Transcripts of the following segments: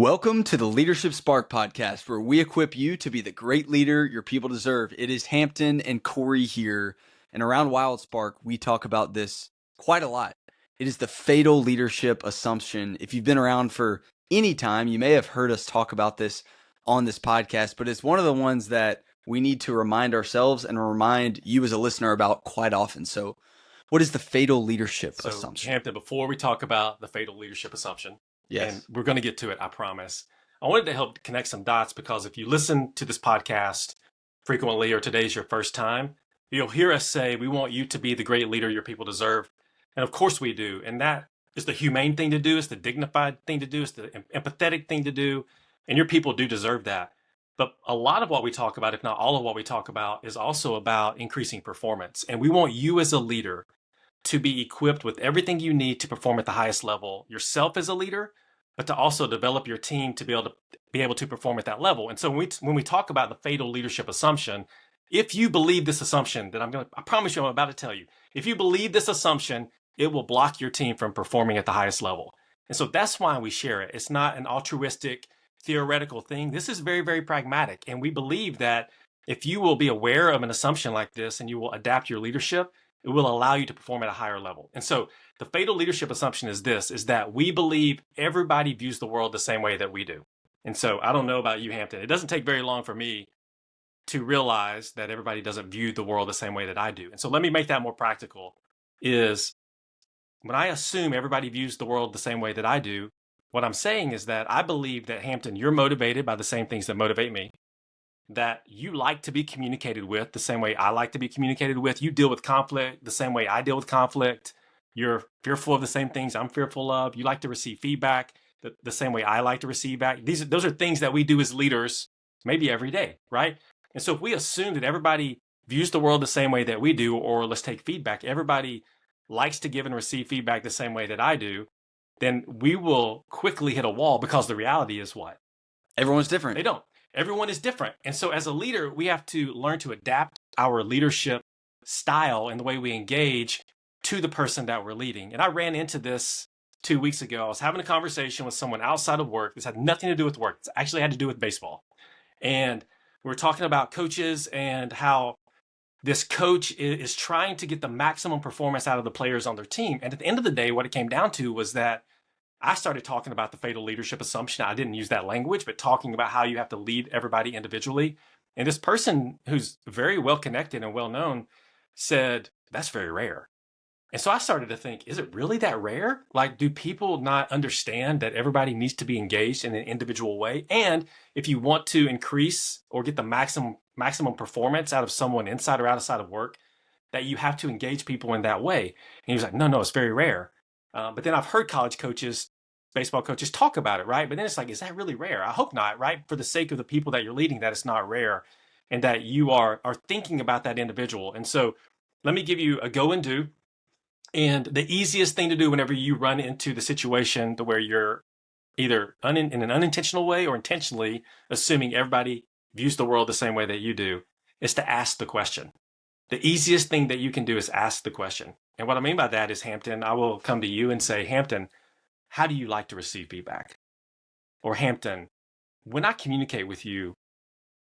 Welcome to the Leadership Spark podcast, where we equip you to be the great leader your people deserve. It is Hampton and Corey here, and around Wild Spark, we talk about this quite a lot. It is the fatal leadership assumption. If you've been around for any time, you may have heard us talk about this on this podcast, but it's one of the ones that we need to remind ourselves and remind you as a listener about quite often. So what is the fatal leadership assumption? Hampton, before we talk about the fatal leadership assumption, Yes. and we're going to get to it, I promise. I wanted to help connect some dots because if you listen to this podcast frequently or today's your first time, you'll hear us say we want you to be the great leader your people deserve. And of course we do. And that is the humane thing to do. It's the dignified thing to do. It's the empathetic thing to do. And your people do deserve that. But a lot of what we talk about, if not all of what we talk about, is also about increasing performance. And we want you as a leader to be equipped with everything you need to perform at the highest level, yourself as a leader, but to also develop your team to be able to perform at that level. And so when we talk about the fatal leadership assumption, if you believe this assumption that I promise you, I'm about to tell you, if you believe this assumption, it will block your team from performing at the highest level. And so that's why we share it. It's not an altruistic, theoretical thing. This is very, very pragmatic. And we believe that if you will be aware of an assumption like this and you will adapt your leadership, it will allow you to perform at a higher level. And so the fatal leadership assumption is that we believe everybody views the world the same way that we do. And so I don't know about you, Hampton. It doesn't take very long for me to realize that everybody doesn't view the world the same way that I do. And so let me make that more practical. Is when I assume everybody views the world the same way that I do, what I'm saying is that I believe that, Hampton, you're motivated by the same things that motivate me, that you like to be communicated with the same way I like to be communicated with. You deal with conflict the same way I deal with conflict. You're fearful of the same things I'm fearful of. You like to receive feedback the same way I like to receive back. Those are things that we do as leaders, maybe every day, right? And so if we assume that everybody views the world the same way that we do, or let's take feedback, everybody likes to give and receive feedback the same way that I do, then we will quickly hit a wall, because the reality is what? Everyone's different. They don't. Everyone is different. And so as a leader, we have to learn to adapt our leadership style and the way we engage to the person that we're leading. And I ran into this 2 weeks ago. I was having a conversation with someone outside of work. This had nothing to do with work. It actually had to do with baseball. And we were talking about coaches and how this coach is trying to get the maximum performance out of the players on their team. And at the end of the day, what it came down to was that I started talking about the fatal leadership assumption. I didn't use that language, but talking about how you have to lead everybody individually. And this person, who's very well connected and well known, said, that's very rare. And so I started to think, is it really that rare? Like, do people not understand that everybody needs to be engaged in an individual way? And if you want to increase or get the maximum performance out of someone inside or outside of work, that you have to engage people in that way. And he was like, no, it's very rare. But then I've heard college coaches, baseball coaches talk about it, right? But then it's like, is that really rare? I hope not, right? For the sake of the people that you're leading, that it's not rare, and that you are thinking about that individual. And so let me give you a go and do. And the easiest thing to do whenever you run into the situation to where you're either in an unintentional way or intentionally assuming everybody views the world the same way that you do, is to ask the question. The easiest thing that you can do is ask the question. And what I mean by that is, Hampton, I will come to you and say, Hampton, how do you like to receive feedback? Or Hampton, when I communicate with you,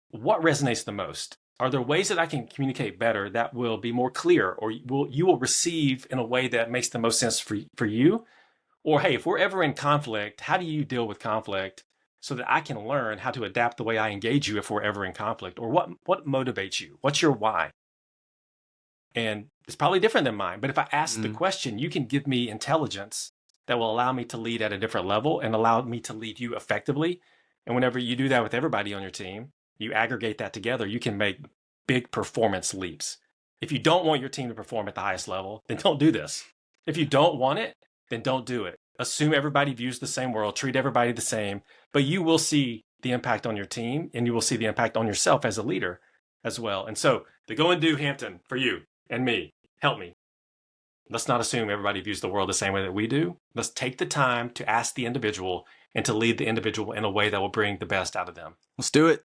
what resonates the most? Are there ways that I can communicate better that will be more clear, or you will receive in a way that makes the most sense for you? Or, hey, if we're ever in conflict, how do you deal with conflict so that I can learn how to adapt the way I engage you if we're ever in conflict? Or what motivates you? What's your why? And it's probably different than mine. But if I ask the question, you can give me intelligence that will allow me to lead at a different level and allow me to lead you effectively. And whenever you do that with everybody on your team, you aggregate that together, you can make big performance leaps. If you don't want your team to perform at the highest level, then don't do this. If you don't want it, then don't do it. Assume everybody views the same world, treat everybody the same, but you will see the impact on your team, and you will see the impact on yourself as a leader as well. And so the go and do, Hampton, for you and me, help me. Let's not assume everybody views the world the same way that we do. Let's take the time to ask the individual and to lead the individual in a way that will bring the best out of them. Let's do it.